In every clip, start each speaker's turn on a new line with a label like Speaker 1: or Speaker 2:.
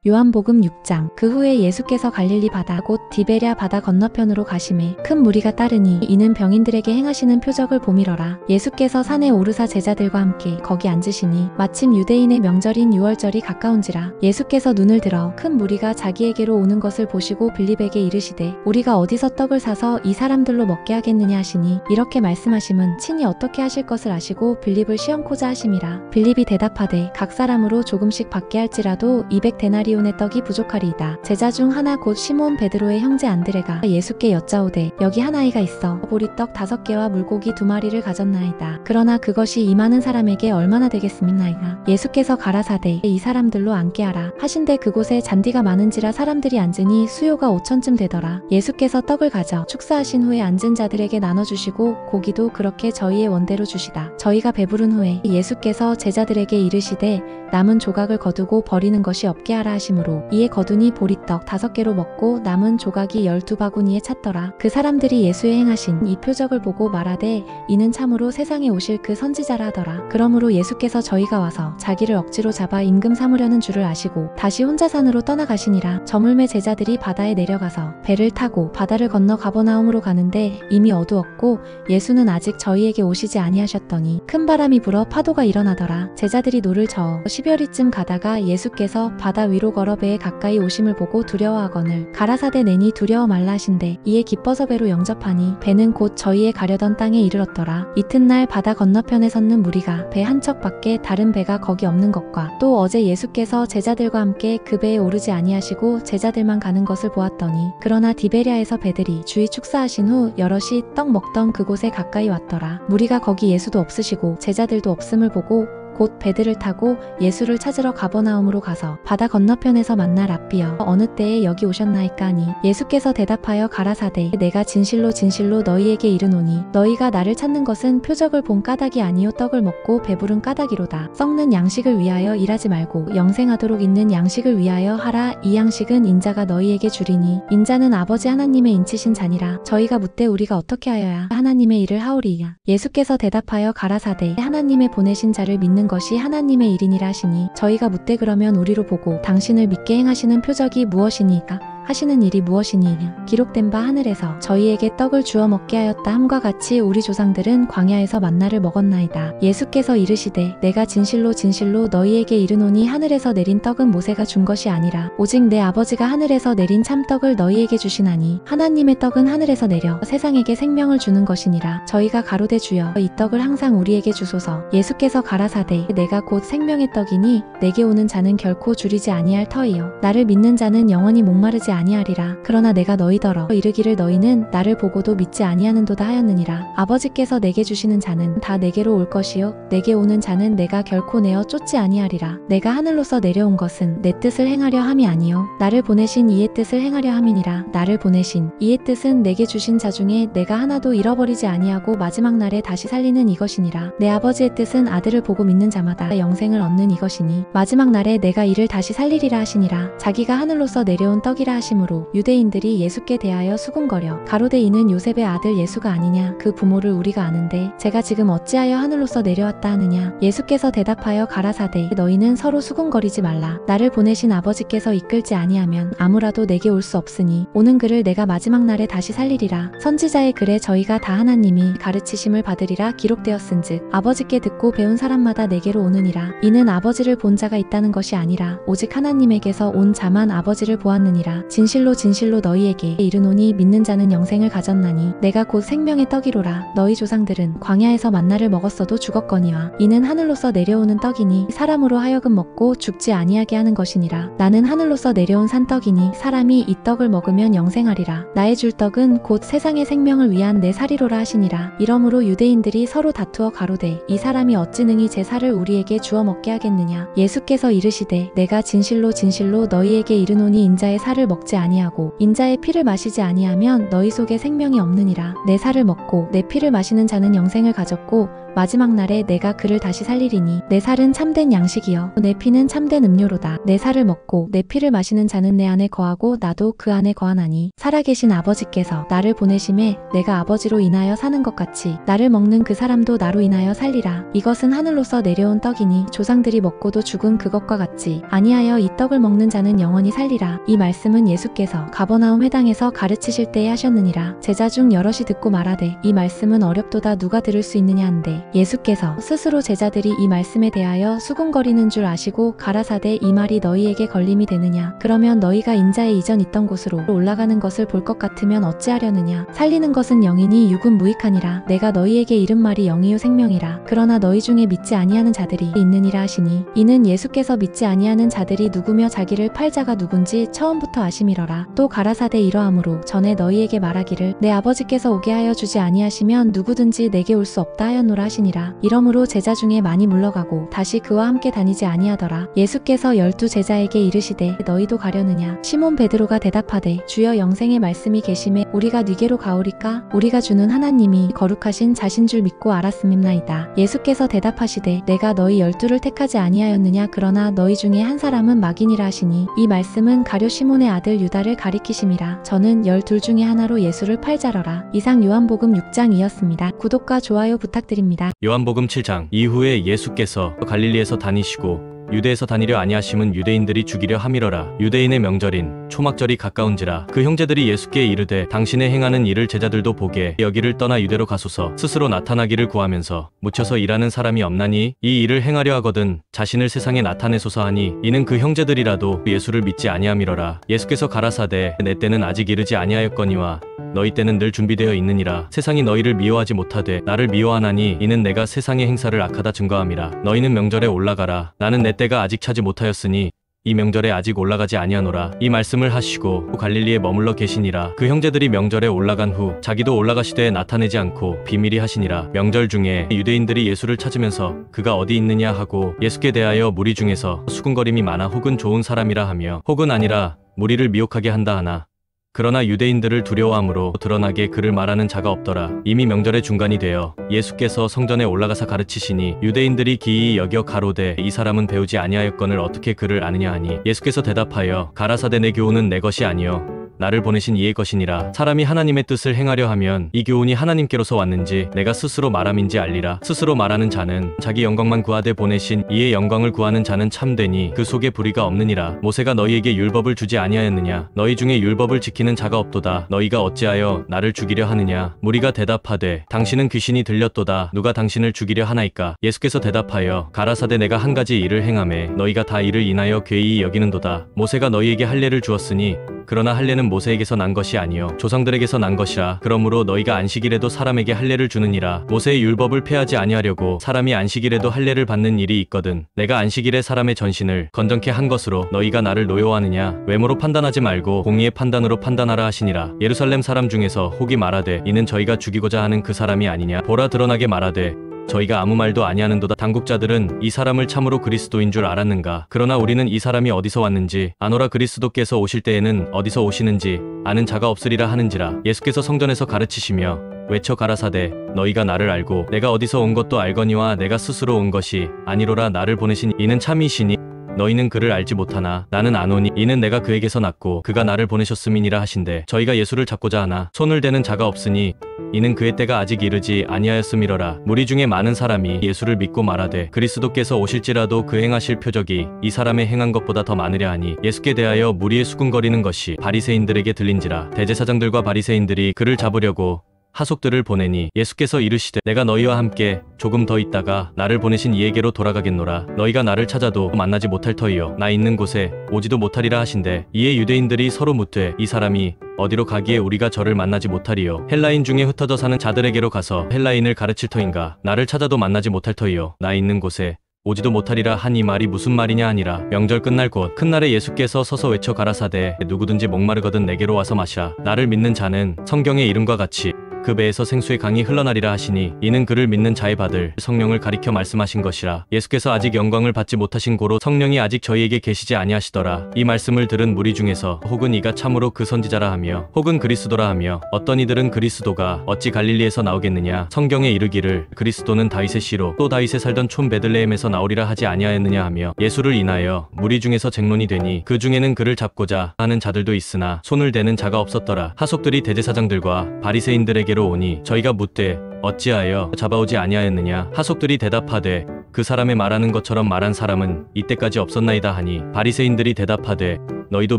Speaker 1: 요한복음 6장. 그 후에 예수께서 갈릴리 바다 곧 디베랴 바다 건너편으로 가심에 큰 무리가 따르니 이는 병인들에게 행하시는 표적을 보미러라. 예수께서 산에 오르사 제자들과 함께 거기 앉으시니 마침 유대인의 명절인 유월절이 가까운지라. 예수께서 눈을 들어 큰 무리가 자기에게로 오는 것을 보시고 빌립에게 이르시되 우리가 어디서 떡을 사서 이 사람들로 먹게 하겠느냐 하시니 이렇게 말씀하심은 친히 어떻게 하실 것을 아시고 빌립을 시험코자 하심이라. 빌립이 대답하되 각 사람으로 조금씩 받게 할지라도 200데나리온의 떡이 부족하리이다. 제자 중 하나 곧 시몬 베드로의 형제 안드레가 예수께 여짜오되 여기 한 아이가 있어 보리떡 5개와 물고기 2마리를 가졌나이다. 그러나 그것이 이 많은 사람에게 얼마나 되겠습니까? 예수께서 가라사대 이 사람들로 앉게 하라 하신대 그곳에 잔디가 많은지라 사람들이 앉으니 수요가 5천쯤 되더라. 예수께서 떡을 가져 축사하신 후에 앉은 자들에게 나눠주시고 고기도 그렇게 저희의 원대로 주시다. 저희가 배부른 후에 예수께서 제자들에게 이르시되 남은 조각을 거두고 버리는 것이 없게 하라 하심으로 이에 거두니 보리떡 5개로 먹고 남은 조각이 12바구니에 찼더라. 그 사람들이 예수의 행하신 이 표적을 보고 말하되 이는 참으로 세상에 오실 그 선지자라 하더라. 그러므로 예수께서 저희가 와서 자기를 억지로 잡아 임금 삼으려는 줄을 아시고 다시 혼자 산으로 떠나가시니라. 저물매 제자들이 바다에 내려가서 배를 타고 바다를 건너 가버나움으로 가는데 이미 어두웠고 예수는 아직 저희에게 오시지 아니하셨더니 큰 바람이 불어 파도가 일어나더라. 제자들이 노를 저어 10여리쯤 가다가 예수께서 바다 위로 걸어 배에 가까이 오심을 보고 두려워하거늘 가라사대 내니 두려워 말라 하신대 이에 기뻐서 배로 영접하니 배는 곧 저희의 가려던 땅에 이르렀더라. 이튿날 바다 건너편에 섰는 무리가 배 한 척밖에 다른 배가 거기 없는 것과 또 어제 예수께서 제자들과 함께 그 배에 오르지 아니하시고 제자들만 가는 것을 보았더니 그러나 디베랴에서 배들이 주의 축사하신 후 여럿이 떡 먹던 그곳에 가까이 왔더라. 무리가 거기 예수도 없으시고 제자들도 없음을 보고 곧 배들을 타고 예수를 찾으러 가버나움으로 가서 바다 건너편에서 만나 랍비여 어느 때에 여기 오셨나이까 하니 예수께서 대답하여 가라사대 내가 진실로 진실로 너희에게 이르노니 너희가 나를 찾는 것은 표적을 본 까닭이 아니요 떡을 먹고 배부른 까닭이로다. 썩는 양식을 위하여 일하지 말고 영생하도록 있는 양식을 위하여 하라. 이 양식은 인자가 너희에게 주리니 인자는 아버지 하나님의 인치신 자니라. 저희가 묻되 우리가 어떻게 하여야 하나님의 일을 하오리이야. 예수께서 대답하여 가라사대 하나님의 보내신 자를 믿는 것이 하나님의 일이니라 하시니 저희가 묻되 그러면 우리로 보고 당신을 믿게 행하시는 표적이 무엇이니까 하시는 일이 무엇이니이냐. 기록된 바 하늘에서 저희에게 떡을 주어 먹게 하였다 함과 같이 우리 조상들은 광야에서 만나를 먹었나이다. 예수께서 이르시되 내가 진실로 진실로 너희에게 이르노니 하늘에서 내린 떡은 모세가 준 것이 아니라 오직 내 아버지가 하늘에서 내린 참떡을 너희에게 주시나니 하나님의 떡은 하늘에서 내려 세상에게 생명을 주는 것이니라. 저희가 가로되 주여 이 떡을 항상 우리에게 주소서. 예수께서 가라사대 내가 곧 생명의 떡이니 내게 오는 자는 결코 줄이지 아니할 터이요 나를 믿는 자는 영원히 목마르지 아니하리라. 그러나 내가 너희더러 이르기를 너희는 나를 보고도 믿지 아니하는도다 하였느니라. 아버지께서 내게 주시는 자는 다 내게로 올 것이요 내게 오는 자는 내가 결코 내어 쫓지 아니하리라. 내가 하늘로서 내려온 것은 내 뜻을 행하려 함이 아니요 나를 보내신 이의 뜻을 행하려 함이니라. 나를 보내신 이의 뜻은 내게 주신 자 중에 내가 하나도 잃어버리지 아니하고 마지막 날에 다시 살리는 이것이니라. 내 아버지의 뜻은 아들을 보고 믿는 자마다 영생을 얻는 이것이니 마지막 날에 내가 이를 다시 살리리라 하시니라. 자기가 하늘로서 내려온 떡이라 하심으로 유대인들이 예수께 대하여 수군거려 가로되 이는 요셉의 아들 예수가 아니냐. 그 부모를 우리가 아는데 제가 지금 어찌하여 하늘로서 내려왔다 하느냐. 예수께서 대답하여 가라사대 너희는 서로 수군거리지 말라. 나를 보내신 아버지께서 이끌지 아니하면 아무라도 내게 올 수 없으니 오는 그를 내가 마지막 날에 다시 살리리라. 선지자의 글에 저희가 다 하나님이 가르치심을 받으리라 기록되었은즉 아버지께 듣고 배운 사람마다 내게로 오느니라. 이는 아버지를 본 자가 있다는 것이 아니라 오직 하나님에게서 온 자만 아버지를 보았느니라. 진실로 진실로 너희에게 이르노니 믿는 자는 영생을 가졌나니 내가 곧 생명의 떡이로라. 너희 조상들은 광야에서 만나를 먹었어도 죽었거니와 이는 하늘로서 내려오는 떡이니 사람으로 하여금 먹고 죽지 아니하게 하는 것이니라. 나는 하늘로서 내려온 산떡이니 사람이 이 떡을 먹으면 영생하리라. 나의 줄 떡은 곧 세상의 생명을 위한 내 살이로라 하시니라. 이러므로 유대인들이 서로 다투어 가로되 이 사람이 어찌 능히 제 살을 우리에게 주어 먹게 하겠느냐. 예수께서 이르시되 내가 진실로 진실로 너희에게 이르노니 인자의 살을 먹지 아니하고 인자의 피를 마시지 아니하면 너희 속에 생명이 없느니라. 내 살을 먹고 내 피를 마시는 자는 영생을 가졌고 마지막 날에 내가 그를 다시 살리리니 내 살은 참된 양식이여 내 피는 참된 음료로다. 내 살을 먹고 내 피를 마시는 자는 내 안에 거하고 나도 그 안에 거하나니 살아계신 아버지께서 나를 보내심에 내가 아버지로 인하여 사는 것 같이 나를 먹는 그 사람도 나로 인하여 살리라. 이것은 하늘로서 내려온 떡이니 조상들이 먹고도 죽은 그것과 같이 아니하여 이 떡을 먹는 자는 영원히 살리라. 이 말씀은 예수께서 가버나움 회당에서 가르치실 때에 하셨느니라. 제자 중 여럿이 듣고 말하되 이 말씀은 어렵도다 누가 들을 수 있느냐 한데 예수께서 스스로 제자들이 이 말씀에 대하여 수군거리는 줄 아시고 가라사대 이 말이 너희에게 걸림이 되느냐. 그러면 너희가 인자의 이전 있던 곳으로 올라가는 것을 볼 것 같으면 어찌하려느냐. 살리는 것은 영이니 육은 무익하니라. 내가 너희에게 이른 말이 영이요 생명이라. 그러나 너희 중에 믿지 아니하는 자들이 있느니라 하시니 이는 예수께서 믿지 아니하는 자들이 누구며 자기를 팔 자가 누군지 처음부터 아심이러라. 또 가라사대 이러함으로 전에 너희에게 말하기를 내 아버지께서 오게 하여 주지 아니하시면 누구든지 내게 올 수 없다 하였노라 하시니라. 이러므로 제자 중에 많이 물러가고 다시 그와 함께 다니지 아니하더라. 예수께서 12 제자에게 이르시되 너희도 가려느냐. 시몬 베드로가 대답하되 주여 영생의 말씀이 계심에 우리가 네게로 가오리까. 우리가 주는 하나님이 거룩하신 자신 줄 믿고 알았음이나이다. 예수께서 대답하시되 내가 너희 12를 택하지 아니하였느냐. 그러나 너희 중에 한 사람은 마귀니라 하시니 이 말씀은 가룟 시몬의 아들 유다를 가리키심이라. 저는 12 중에 하나로 예수를 팔자러라. 이상 요한복음 6장이었습니다. 구독과 좋아요 부탁드립니다.
Speaker 2: 요한복음 7장. 이후에 예수께서 갈릴리에서 다니시고 유대에서 다니려 아니하심은 유대인들이 죽이려 함이러라. 유대인의 명절인 초막절이 가까운지라. 그 형제들이 예수께 이르되 당신의 행하는 일을 제자들도 보게 여기를 떠나 유대로 가소서. 스스로 나타나기를 구하면서 묻혀서 일하는 사람이 없나니 이 일을 행하려 하거든 자신을 세상에 나타내소서 하니 이는 그 형제들이라도 예수를 믿지 아니함이러라. 예수께서 가라사대 내 때는 아직 이르지 아니하였거니와 너희 때는 늘 준비되어 있느니라. 세상이 너희를 미워하지 못하되 나를 미워하나니 이는 내가 세상의 행사를 악하다 증거함이라. 너희는 명절에 올라가라. 나는 내 때가 아직 차지 못하였으니 이 명절에 아직 올라가지 아니하노라. 이 말씀을 하시고 갈릴리에 머물러 계시니라. 그 형제들이 명절에 올라간 후 자기도 올라가시되 나타내지 않고 비밀히 하시니라. 명절 중에 유대인들이 예수를 찾으면서 그가 어디 있느냐 하고 예수께 대하여 무리 중에서 수군거림이 많아 혹은 좋은 사람이라 하며 혹은 아니라 무리를 미혹하게 한다 하나 그러나 유대인들을 두려워함으로 드러나게 그를 말하는 자가 없더라. 이미 명절의 중간이 되어 예수께서 성전에 올라가사 가르치시니 유대인들이 기이히 여겨 가로되 이 사람은 배우지 아니하였거늘 어떻게 그를 아느냐 하니 예수께서 대답하여 가라사대 내 교훈은 내 것이 아니요 나를 보내신 이의 것이니라. 사람이 하나님의 뜻을 행하려 하면 이 교훈이 하나님께로서 왔는지 내가 스스로 말함인지 알리라. 스스로 말하는 자는 자기 영광만 구하되 보내신 이의 영광을 구하는 자는 참되니 그 속에 불의가 없느니라. 모세가 너희에게 율법을 주지 아니하였느냐. 너희 중에 율법을 지키는 자가 없도다. 너희가 어찌하여 나를 죽이려 하느냐. 무리가 대답하되 당신은 귀신이 들렸도다. 누가 당신을 죽이려 하나이까. 예수께서 대답하여 가라사대 내가 한 가지 일을 행하매 너희가 다 이를 인하여 괴이히 여기는도다. 모세가 너희에게 할례를 주었으니 그러나 할례는 모세에게서 난 것이 아니요 조상들에게서 난 것이라. 그러므로 너희가 안식일에도 사람에게 할례를 주느니라. 모세의 율법을 폐하지 아니하려고 사람이 안식일에도 할례를 받는 일이 있거든. 내가 안식일에 사람의 전신을 건전케 한 것으로 너희가 나를 노여워하느냐. 외모로 판단하지 말고 공의의 판단으로 판단하라 하시니라. 예루살렘 사람 중에서 혹이 말하되 이는 저희가 죽이고자 하는 그 사람이 아니냐. 보라 드러나게 말하되 저희가 아무 말도 아니하는도다. 당국자들은 이 사람을 참으로 그리스도인 줄 알았는가. 그러나 우리는 이 사람이 어디서 왔는지 아노라. 그리스도께서 오실 때에는 어디서 오시는지 아는 자가 없으리라 하는지라. 예수께서 성전에서 가르치시며 외쳐 가라사대 너희가 나를 알고 내가 어디서 온 것도 알거니와 내가 스스로 온 것이 아니로라. 나를 보내신 이는 참이시니 너희는 그를 알지 못하나 나는 아노니 이는 내가 그에게서 났고 그가 나를 보내셨음이니라 하신대. 저희가 예수를 잡고자 하나 손을 대는 자가 없으니 이는 그의 때가 아직 이르지 아니하였음이러라. 무리 중에 많은 사람이 예수를 믿고 말하되 그리스도께서 오실지라도 그 행하실 표적이 이 사람의 행한 것보다 더 많으랴 하니 예수께 대하여 무리의 수군거리는 것이 바리새인들에게 들린지라. 대제사장들과 바리새인들이 그를 잡으려고 하속들을 보내니 예수께서 이르시되 내가 너희와 함께 조금 더 있다가 나를 보내신 이에게로 돌아가겠노라. 너희가 나를 찾아도 만나지 못할 터이요 나 있는 곳에 오지도 못하리라 하신대. 이에 유대인들이 서로 묻되 이 사람이 어디로 가기에 우리가 저를 만나지 못하리요. 헬라인 중에 흩어져 사는 자들에게로 가서 헬라인을 가르칠 터인가. 나를 찾아도 만나지 못할 터이요 나 있는 곳에 오지도 못하리라 하니 말이 무슨 말이냐 하니라. 명절 끝날 곧 큰 날에 예수께서 서서 외쳐 가라사대 누구든지 목마르거든 내게로 와서 마시라. 나를 믿는 자는 성경의 이름과 같이 그 배에서 생수의 강이 흘러나리라 하시니 이는 그를 믿는 자의 받을 성령을 가리켜 말씀하신 것이라. 예수께서 아직 영광을 받지 못하신 고로 성령이 아직 저희에게 계시지 아니하시더라. 이 말씀을 들은 무리 중에서 혹은 이가 참으로 그 선지자라 하며 혹은 그리스도라 하며 어떤 이들은 그리스도가 어찌 갈릴리에서 나오겠느냐, 성경에 이르기를 그리스도는 다윗의 씨로 또 다윗에 살던 촌 베들레헴에서 나오리라 하지 아니하였느냐 하며 예수를 인하여 무리 중에서 쟁론이 되니 그 중에는 그를 잡고자 하는 자들도 있으나 손을 대는 자가 없었더라. 하속들이 대제사장들과 바리새인들에게로 오니 저희가 묻되 어찌하여 잡아오지 아니하였느냐. 하속들이 대답하되 그 사람의 말하는 것처럼 말한 사람은 이때까지 없었나이다 하니 바리새인들이 대답하되 너희도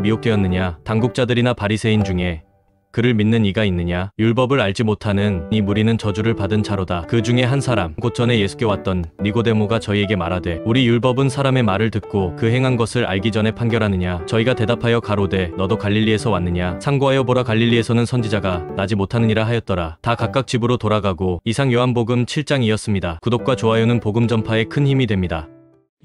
Speaker 2: 미혹되었느냐. 당국자들이나 바리새인 중에 그를 믿는 이가 있느냐. 율법을 알지 못하는 이 무리는 저주를 받은 자로다. 그 중에 한 사람 곧 전에 예수께 왔던 니고데모가 저희에게 말하되 우리 율법은 사람의 말을 듣고 그 행한 것을 알기 전에 판결하느냐. 저희가 대답하여 가로되 너도 갈릴리에서 왔느냐. 상고하여 보라 갈릴리에서는 선지자가 나지 못하느니라 하였더라. 다 각각 집으로 돌아가고 이상 요한복음 7장이었습니다. 구독과 좋아요는 복음 전파에 큰 힘이 됩니다.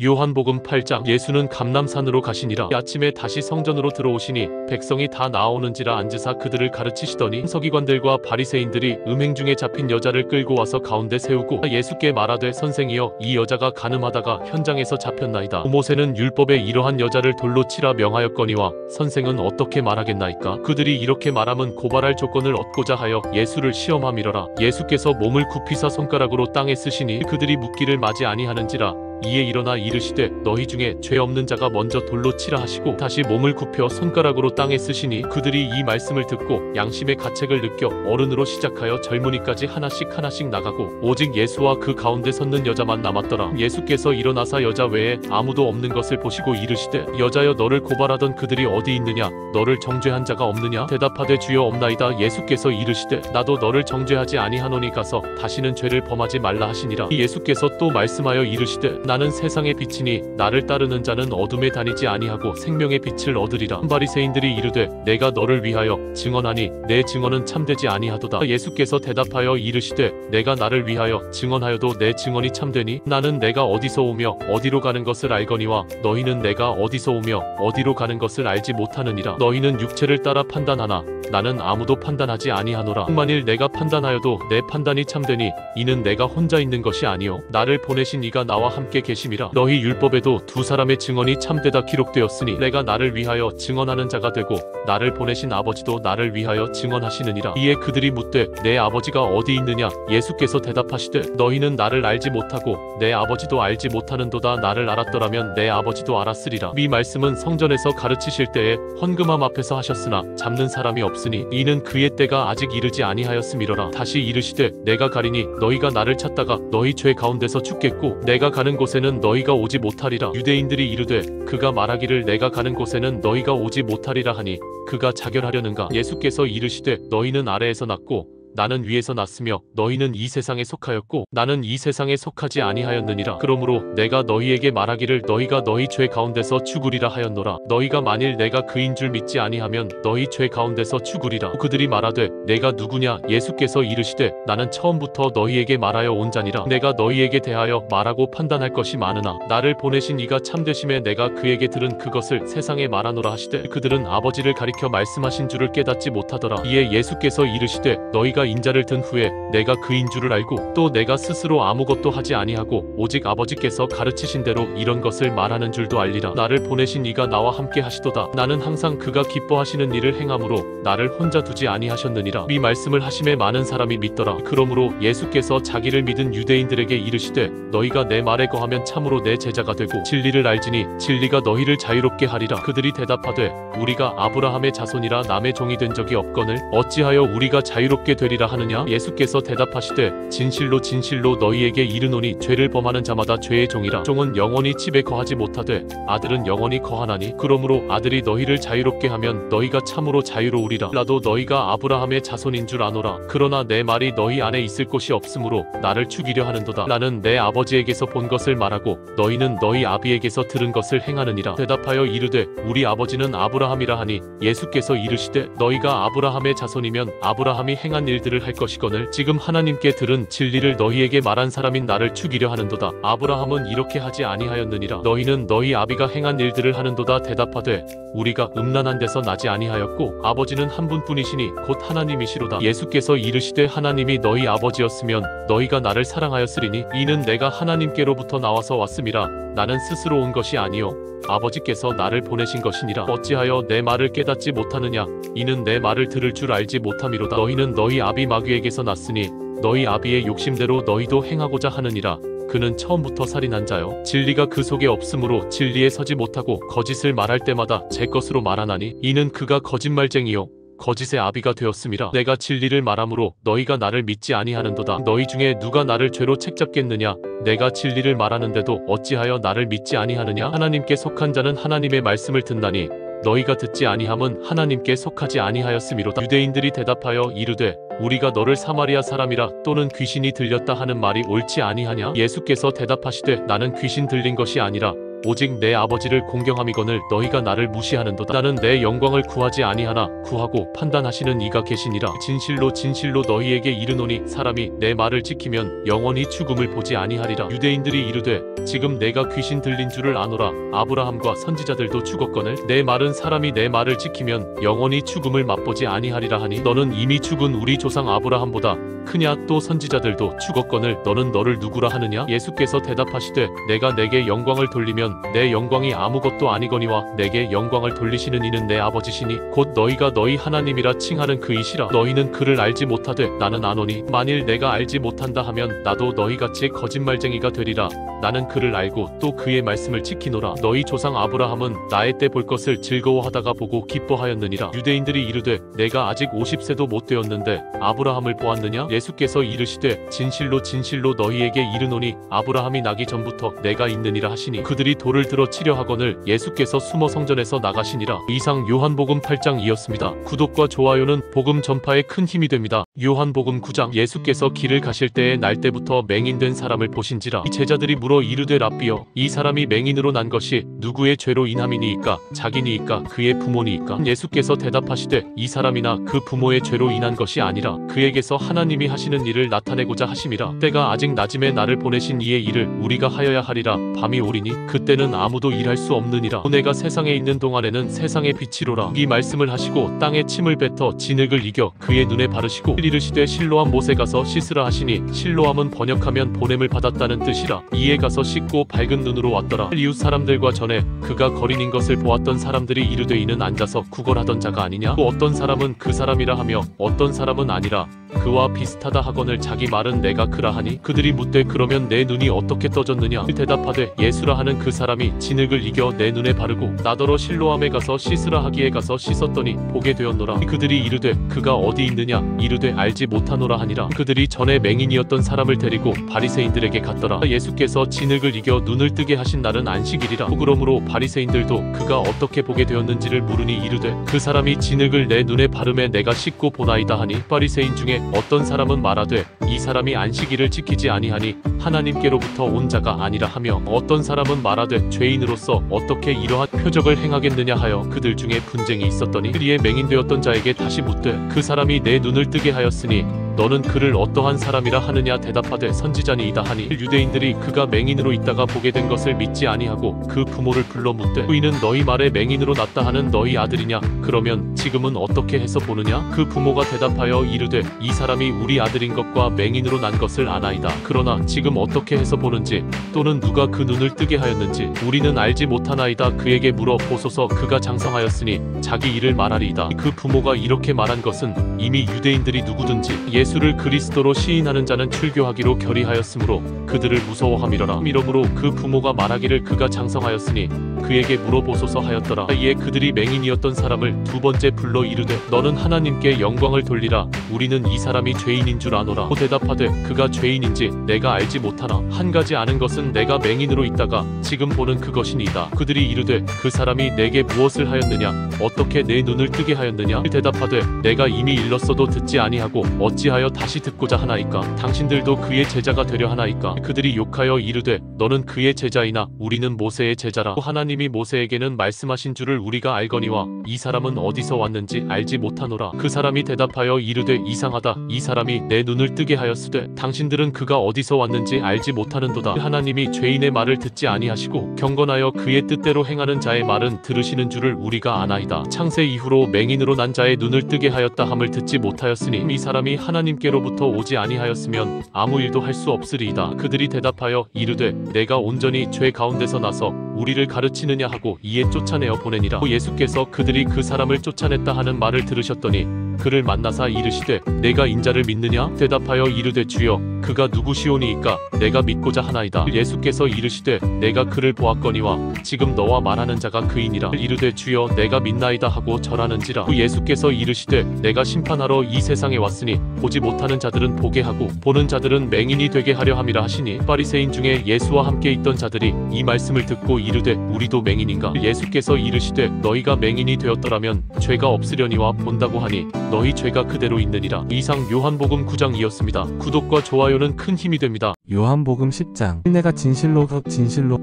Speaker 3: 요한복음 8장. 예수는 감람산으로 가시니라. 아침에 다시 성전으로 들어오시니 백성이 다 나오는지라 앉으사 그들을 가르치시더니 서기관들과 바리새인들이 음행 중에 잡힌 여자를 끌고 와서 가운데 세우고 예수께 말하되 선생이여 이 여자가 간음하다가 현장에서 잡혔나이다. 모세는 율법에 이러한 여자를 돌로 치라 명하였거니와 선생은 어떻게 말하겠나이까. 그들이 이렇게 말함은 고발할 조건을 얻고자 하여 예수를 시험함이러라. 예수께서 몸을 굽히사 손가락으로 땅에 쓰시니 그들이 묻기를 마지 아니하는지라. 이에 일어나 이르시되 너희 중에 죄 없는 자가 먼저 돌로 치라 하시고 다시 몸을 굽혀 손가락으로 땅에 쓰시니 그들이 이 말씀을 듣고 양심의 가책을 느껴 어른으로 시작하여 젊은이까지 하나씩 나가고 오직 예수와 그 가운데 섰는 여자만 남았더라. 예수께서 일어나사 여자 외에 아무도 없는 것을 보시고 이르시되 여자여 너를 고발하던 그들이 어디 있느냐. 너를 정죄한 자가 없느냐. 대답하되 주여 없나이다. 예수께서 이르시되 나도 너를 정죄하지 아니하노니 가서 다시는 죄를 범하지 말라 하시니라. 예수께서 또 말씀하여 이르시되 나는 세상의 빛이니 나를 따르는 자는 어둠에 다니지 아니하고 생명의 빛을 얻으리라. 바리새인들이 이르되 내가 너를 위하여 증언하니 내 증언은 참되지 아니하도다. 예수께서 대답하여 이르시되 내가 나를 위하여 증언하여도 내 증언이 참되니 나는 내가 어디서 오며 어디로 가는 것을 알거니와 너희는 내가 어디서 오며 어디로 가는 것을 알지 못하느니라. 너희는 육체를 따라 판단하나 나는 아무도 판단하지 아니하노라. 만일 내가 판단하여도 내 판단이 참되니 이는 내가 혼자 있는 것이 아니요 나를 보내신 이가 나와 함께 계심이라. 너희 율법에도 두 사람의 증언이 참되다 기록되었으니 내가 나를 위하여 증언하는 자가 되고 나를 보내신 아버지도 나를 위하여 증언하시느니라. 이에 그들이 묻되 내 아버지가 어디 있느냐. 예수께서 대답하시되 너희는 나를 알지 못하고 내 아버지도 알지 못하는도다. 나를 알았더라면 내 아버지도 알았으리라. 이 말씀은 성전에서 가르치실 때에 헌금함 앞에서 하셨으나 잡는 사람이 없으니 이는 그의 때가 아직 이르지 아니하였음이로라. 다시 이르시되 내가 가리니 너희가 나를 찾다가 너희 죄 가운데서 죽겠고 내가 가는 곳에는 너희가 오지 못하리라. 유대인들이 이르되 그가 말하기를 내가 가는 곳에는 너희가 오지 못하리라 하니 그가 자결하려는가. 예수께서 이르시되 너희는 아래에서 났고 나는 위에서 났으며 너희는 이 세상에 속하였고 나는 이 세상에 속하지 아니하였느니라. 그러므로 내가 너희에게 말하기를 너희가 너희 죄 가운데서 죽으리라 하였노라. 너희가 만일 내가 그인 줄 믿지 아니하면 너희 죄 가운데서 죽으리라. 그들이 말하되 내가 누구냐. 예수께서 이르시되 나는 처음부터 너희에게 말하여 온 자니라. 내가 너희에게 대하여 말하고 판단할 것이 많으나 나를 보내신 이가 참되심에 내가 그에게 들은 그것을 세상에 말하노라 하시되 그들은 아버지를 가리켜 말씀하신 줄을 깨닫지 못하더라. 이에 예수께서 이르시되 너희가 인자를 든 후에 내가 그인 줄을 알고 또 내가 스스로 아무것도 하지 아니하고 오직 아버지께서 가르치신 대로 이런 것을 말하는 줄도 알리라. 나를 보내신 이가 나와 함께 하시도다. 나는 항상 그가 기뻐하시는 일을 행함으로 나를 혼자 두지 아니하셨느니라. 이 말씀을 하심에 많은 사람이 믿더라. 그러므로 예수께서 자기를 믿은 유대인들에게 이르시되 너희가 내 말에 거하면 참으로 내 제자가 되고 진리를 알지니 진리가 너희를 자유롭게 하리라. 그들이 대답하되 우리가 아브라함의 자손이라 남의 종이 된 적이 없거늘 어찌하여 우리가 자유롭게 되리라 하느냐. 예수께서 대답하시되 진실로 진실로 너희에게 이르노니 죄를 범하는 자마다 죄의 종이라. 종은 영원히 집에 거하지 못하되 아들은 영원히 거하나니 그러므로 아들이 너희를 자유롭게 하면 너희가 참으로 자유로우리라. 나도 너희가 아브라함의 자손인 줄 아노라. 그러나 내 말이 너희 안에 있을 곳이 없으므로 나를 죽이려 하는도다. 나는 내 아버지에게서 본 것을 말하고 너희는 너희 아비에게서 들은 것을 행하느니라. 대답하여 이르되 우리 아버지는 아브라함이라 하니 예수께서 이르시되 너희가 아브라함의 자손이면 아브라함이 행한 일 일들을 할 것이거늘 지금 하나님께 들은 진리를 너희에게 말한 사람인 나를 죽이려 하는도다. 아브라함은 이렇게 하지 아니하였느니라. 너희는 너희 아비가 행한 일들을 하는도다. 대답하되 우리가 음란한 데서 나지 아니하였고 아버지는 한 분뿐이시니 곧 하나님이시로다. 예수께서 이르시되 하나님이 너희 아버지였으면 너희가 나를 사랑하였으리니 이는 내가 하나님께로부터 나와서 왔음이라. 나는 스스로 온 것이 아니요 아버지께서 나를 보내신 것이니라. 어찌하여 내 말을 깨닫지 못하느냐. 이는 내 말을 들을 줄 알지 못함이로다. 너희는 너희 아비 마귀에게서 났으니 너희 아비의 욕심대로 너희도 행하고자 하느니라. 그는 처음부터 살인한 자요 진리가 그 속에 없으므로 진리에 서지 못하고 거짓을 말할 때마다 제 것으로 말하나니 이는 그가 거짓말쟁이요 거짓의 아비가 되었음이라. 내가 진리를 말함으로 너희가 나를 믿지 아니하는도다. 너희 중에 누가 나를 죄로 책잡겠느냐. 내가 진리를 말하는데도 어찌하여 나를 믿지 아니하느냐. 하나님께 속한 자는 하나님의 말씀을 듣나니 너희가 듣지 아니함은 하나님께 속하지 아니하였음이로다. 유대인들이 대답하여 이르되 우리가 너를 사마리아 사람이라 또는 귀신이 들렸다 하는 말이 옳지 아니하냐. 예수께서 대답하시되 나는 귀신 들린 것이 아니라 오직 내 아버지를 공경함이거늘 너희가 나를 무시하는도다. 나는 내 영광을 구하지 아니하나 구하고 판단하시는 이가 계시니라. 진실로 진실로 너희에게 이르노니 사람이 내 말을 지키면 영원히 죽음을 보지 아니하리라. 유대인들이 이르되 지금 내가 귀신 들린 줄을 아노라. 아브라함과 선지자들도 죽었거늘 내 말은 사람이 내 말을 지키면 영원히 죽음을 맛보지 아니하리라 하니 너는 이미 죽은 우리 조상 아브라함보다 크냐. 또 선지자들도 죽었거늘 너는 너를 누구라 하느냐. 예수께서 대답하시되 내가 내게 영광을 돌리면 내 영광이 아무것도 아니거니와 내게 영광을 돌리시는 이는 내 아버지시니 곧 너희가 너희 하나님이라 칭하는 그이시라. 너희는 그를 알지 못하되 나는 아노니 만일 내가 알지 못한다 하면 나도 너희같이 거짓말쟁이가 되리라. 나는 그를 알고 또 그의 말씀을 지키노라. 너희 조상 아브라함은 나의 때 볼 것을 즐거워하다가 보고 기뻐하였느니라. 유대인들이 이르되 내가 아직 50세도 못 되었는데 아브라함을 보았느냐. 예수께서 이르시되 진실로 진실로 너희에게 이르노니 아브라함이 나기 전부터 내가 있느니라 하시니 그들이 돌을 들어 치려 하거늘 예수께서 숨어 성전에서 나가시니라. 이상 요한복음 8장이었습니다. 구독과 좋아요는 복음 전파에 큰 힘이 됩니다. 요한복음 9장. 예수께서 길을 가실 때에 날 때부터 맹인된 사람을 보신지라. 이 제자들이 물어 이르되 랍비여 이 사람이 맹인으로 난 것이 누구의 죄로 인함이니이까 자기니이까 그의 부모니이까. 예수께서 대답하시되 이 사람이나 그 부모의 죄로 인한 것이 아니라 그에게서 하나님이 하시는 일을 나타내고자 하심이라. 때가 아직 낮음에 나를 보내신 이의 일을 우리가 하여야 하리라. 밤이 오리니 그때는 아무도 일할 수 없느니라. 내가 세상에 있는 동안에는 세상의 빛이로라. 이 말씀을 하시고 땅에 침을 뱉어 진흙을 이겨 그의 눈에 바르시고 이르시되 실로암 못에 가서 씻으라 하시니 실로암은 번역하면 보냄을 받았다는 뜻이라. 이에 가서 씻고 밝은 눈으로 왔더라. 이웃 사람들과 전에 그가 거린인 것을 보았던 사람들이 이르되 이는 앉아서 구걸하던 자가 아니냐. 또 어떤 사람은 그 사람이라 하며 어떤 사람은 아니라 그와 비슷하다 하거늘 자기 말은 내가 그라 하니 그들이 묻되 그러면 내 눈이 어떻게 떠졌느냐. 대답하되 예수라 하는 그 사람이 진흙을 이겨 내 눈에 바르고 나더러 실로암에 가서 씻으라 하기에 가서 씻었더니 보게 되었노라. 그들이 이르되 그가 어디 있느냐. 이르되 알지 못하노라 하니라. 그들이 전에 맹인이었던 사람을 데리고 바리새인들에게 갔더라. 예수께서 진흙을 이겨 눈을 뜨게 하신 날은 안식일이라. 그러므로 바리새인들도 그가 어떻게 보게 되었는지를 물으니 이르되 그 사람이 진흙을 내 눈에 바르매 내가 씻고 보나이다 하니 바리새인 중에 어떤 사람은 말하되 이 사람이 안식일을 지키지 아니하니 하나님께로부터 온 자가 아니라 하며 어떤 사람은 말하되 죄인으로서 어떻게 이러한 표적을 행하겠느냐 하여 그들 중에 분쟁이 있었더니 이에 맹인되었던 자에게 다시 묻되 그 사람이 내 눈을 뜨게 하였으니 너는 그를 어떠한 사람이라 하느냐. 대답하되 선지자니이다 하니 유대인들이 그가 맹인으로 있다가 보게 된 것을 믿지 아니하고 그 부모를 불러 묻되 이는 너희 말에 맹인으로 났다 하는 너희 아들이냐. 그러면 지금은 어떻게 해서 보느냐. 그 부모가 대답하여 이르되 이 사람이 우리 아들인 것과 맹인으로 난 것을 아나이다. 그러나 지금 어떻게 해서 보는지 또는 누가 그 눈을 뜨게 하였는지 우리는 알지 못하나이다. 그에게 물어 보소서. 그가 장성하였으니 자기 일을 말하리이다. 그 부모가 이렇게 말한 것은 이미 유대인들이 누구든지 예수를 그리스도로 시인하는 자는 출교하기로 결의하였으므로 그들을 무서워함이러라. 이러므로 그 부모가 말하기를 그가 장성하였으니 그에게 물어보소서 하였더라. 이에 그들이 맹인이었던 사람을 두 번째 불러 이르되 너는 하나님께 영광을 돌리라. 우리는 이 사람이 죄인인 줄 아노라. 또 대답하되 그가 죄인인지 내가 알지 못하나 한 가지 아는 것은 내가 맹인으로 있다가 지금 보는 그것이니이다. 그들이 이르되 그 사람이 내게 무엇을 하였느냐. 어떻게 내 눈을 뜨게 하였느냐. 대답하되 내가 이미 일렀어도 듣지 아니하고 어찌하여 어찌하여 다시 듣고자 하나이까? 당신들도 그의 제자가 되려 하나이까? 그들이 욕하여 이르되 너는 그의 제자이나 우리는 모세의 제자라. 하나님이 모세에게는 말씀하신 줄을 우리가 알거니와 이 사람은 어디서 왔는지 알지 못하노라. 그 사람이 대답하여 이르되 이상하다. 이 사람이 내 눈을 뜨게 하였으되 당신들은 그가 어디서 왔는지 알지 못하는도다. 하나님이 죄인의 말을 듣지 아니하시고 경건하여 그의 뜻대로 행하는 자의 말은 들으시는 줄을 우리가 아나이다. 창세 이후로 맹인으로 난 자의 눈을 뜨게 하였다 함을 듣지 못하였으니 이 사람이 하나님께로부터 오지 아니하였으면 아무 일도 할 수 없으리이다. 그들이 대답하여 이르되 내가 온전히 죄 가운데서 나서 우리를 가르치느냐 하고 이에 쫓아내어 보내니라. 예수께서 그들이 그 사람을 쫓아냈다 하는 말을 들으셨더니 그를 만나사 이르시되 내가 인자를 믿느냐? 대답하여 이르되 주여 그가 누구시오니이까 내가 믿고자 하나이다. 예수께서 이르시되 내가 그를 보았거니와 지금 너와 말하는 자가 그이니라. 이르되 주여 내가 믿나이다 하고 절하는지라. 예수께서 이르시되 내가 심판하러 이 세상에 왔으니 보지 못하는 자들은 보게 하고 보는 자들은 맹인이 되게 하려 함이라 하시니 바리새인 중에 예수와 함께 있던 자들이 이 말씀을 듣고 이르되 우리도 맹인인가? 예수께서 이르시되 너희가 맹인이 되었더라면 죄가 없으려니와 본다고 하니 너희 죄가 그대로 있느니라. 이상 요한복음 9장이었습니다. 구독과 좋아요는 큰 힘이 됩니다.
Speaker 4: 요한복음 10장. 내가 진실로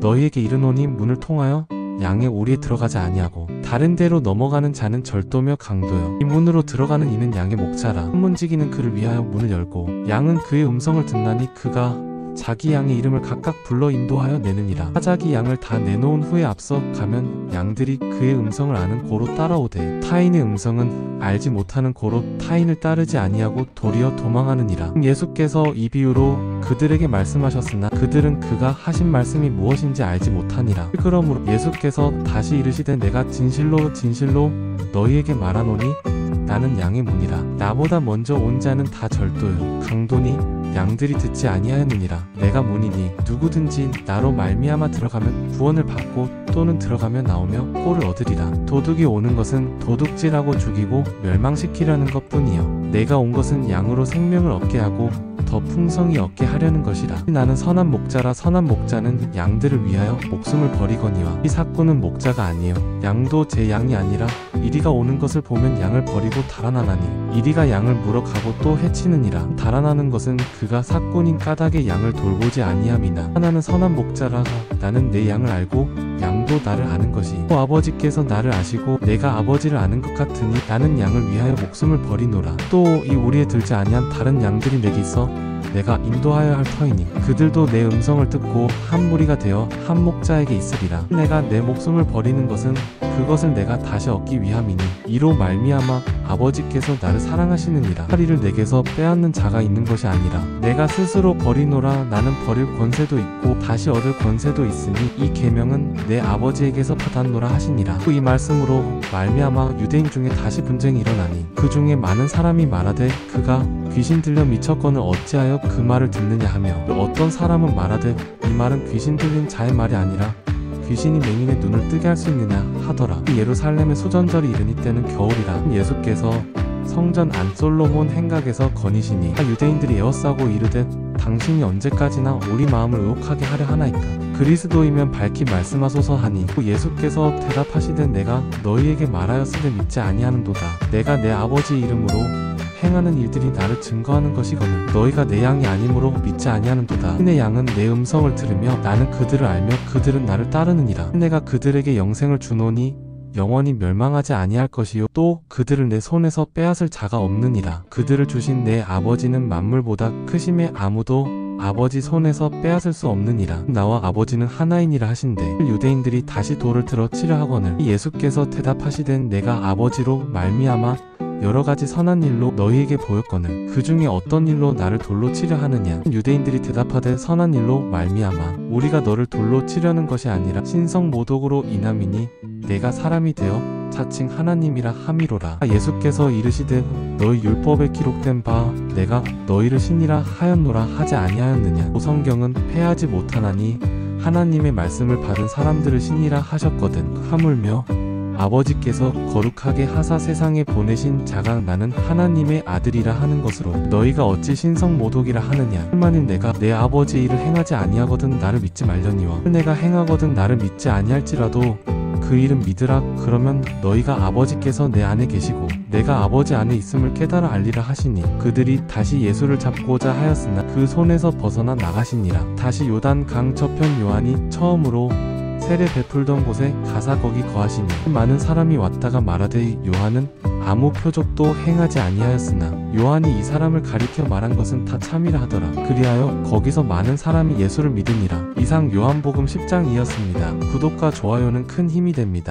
Speaker 4: 너희에게 이르노니 문을 통하여 양의 오리에 들어가지 아니하고 다른 데로 넘어가는 자는 절도며 강도요. 이 문으로 들어가는 이는 양의 목자라. 한문지기는 그를 위하여 문을 열고 양은 그의 음성을 듣나니 그가 자기 양의 이름을 각각 불러 인도하여 내느니라. 자기 양을 다 내놓은 후에 앞서 가면 양들이 그의 음성을 아는 고로 따라오되 타인의 음성은 알지 못하는 고로 타인을 따르지 아니하고 도리어 도망하느니라. 예수께서 이 비유로 그들에게 말씀하셨으나 그들은 그가 하신 말씀이 무엇인지 알지 못하니라. 그러므로 예수께서 다시 이르시되 내가 진실로 너희에게 말하노니 나는 양의 문이라. 나보다 먼저 온 자는 다 절도요 강도니 양들이 듣지 아니하였느니라. 내가 문이니 누구든지 나로 말미암아 들어가면 구원을 받고 또는 들어가며 나오며 꼴을 얻으리라. 도둑이 오는 것은 도둑질하고 죽이고 멸망시키려는 것뿐이요 내가 온 것은 양으로 생명을 얻게 하고 더 풍성히 얻게 하려는 것이라. 나는 선한 목자라. 선한 목자는 양들을 위하여 목숨을 버리거니와 이 삭구는 목자가 아니요 양도 제 양이 아니라 이리가 오는 것을 보면 양을 버리고 달아나나니 이리가 양을 물어가고 또 해치느니라. 달아나는 것은 그가 삭군인 까닭의 양을 돌보지 아니함이나 하나는 선한 목자라. 나는 내 양을 알고 양도 나를 아는 것이 또 아버지께서 나를 아시고 내가 아버지를 아는 것 같으니 나는 양을 위하여 목숨을 버리노라. 또 이 오리에 들지 아니한 다른 양들이 내게 있어 내가 인도하여야 할 터이니 그들도 내 음성을 듣고 한 무리가 되어 한 목자에게 있으리라. 내가 내 목숨을 버리는 것은 그것을 내가 다시 얻기 위함이니 이로 말미암아 아버지께서 나를 사랑하시느니라. 하리를 내게서 빼앗는 자가 있는 것이 아니라 내가 스스로 버리노라. 나는 버릴 권세도 있고 다시 얻을 권세도 있으니 이 계명은 내 아버지에게서 받았노라 하시니라. 또 이 말씀으로 말미암아 유대인 중에 다시 분쟁이 일어나니 그 중에 많은 사람이 말하되 그가 귀신 들려 미쳤거늘 어찌하여 그 말을 듣느냐 하며 어떤 사람은 말하되 이 말은 귀신 들린 자의 말이 아니라 귀신이 맹인의 눈을 뜨게 할 수 있느냐 하더라. 예루살렘의 수전절이 이르니 때는 겨울이라. 예수께서 성전 안 솔로몬 행각에서 거니시니 유대인들이 에워싸고 이르되 당신이 언제까지나 우리 마음을 의혹하게 하려 하나이까? 그리스도이면 밝히 말씀하소서 하니 예수께서 대답하시되 내가 너희에게 말하였으되 믿지 아니하는도다. 내가 내 아버지 이름으로 행하는 일들이 나를 증거하는 것이거늘 너희가 내 양이 아니므로 믿지 아니하는도다. 내 양은 내 음성을 들으며 나는 그들을 알며 그들은 나를 따르느니라. 내가 그들에게 영생을 주노니 영원히 멸망하지 아니할 것이요 또 그들을 내 손에서 빼앗을 자가 없느니라. 그들을 주신 내 아버지는 만물보다 크심에 아무도 아버지 손에서 빼앗을 수 없느니라. 나와 아버지는 하나이니라 하신대 유대인들이 다시 돌을 들어 치려 하거늘 예수께서 대답하시되 내가 아버지로 말미암아 여러가지 선한 일로 너희에게 보였거늘 그 중에 어떤 일로 나를 돌로 치려 하느냐? 유대인들이 대답하되 선한 일로 말미암아 우리가 너를 돌로 치려는 것이 아니라 신성모독으로 인함이니 내가 사람이 되어 자칭 하나님이라 함이로라. 예수께서 이르시되 너희 율법에 기록된 바 내가 너희를 신이라 하였노라 하지 아니하였느냐? 성경은 패하지 못하나니 하나님의 말씀을 받은 사람들을 신이라 하셨거든. 하물며 아버지께서 거룩하게 하사 세상에 보내신 자가 나는 하나님의 아들이라 하는 것으로 너희가 어찌 신성모독이라 하느냐? 만일 내가 내 아버지 일을 행하지 아니하거든 나를 믿지 말려니와 내가 행하거든 나를 믿지 아니할지라도 그 일은 믿으라. 그러면 너희가 아버지께서 내 안에 계시고 내가 아버지 안에 있음을 깨달아 알리라 하시니 그들이 다시 예수를 잡고자 하였으나 그 손에서 벗어나 나가시니라. 다시 요단 강 저편 요한이 처음으로 세례 베풀던 곳에 가사 거기 거하시니 많은 사람이 왔다가 말하되 요한은 아무 표적도 행하지 아니하였으나 요한이 이 사람을 가리켜 말한 것은 다 참이라 하더라. 그리하여 거기서 많은 사람이 예수를 믿으니라. 이상 요한복음 10장이었습니다. 구독과 좋아요는 큰 힘이 됩니다.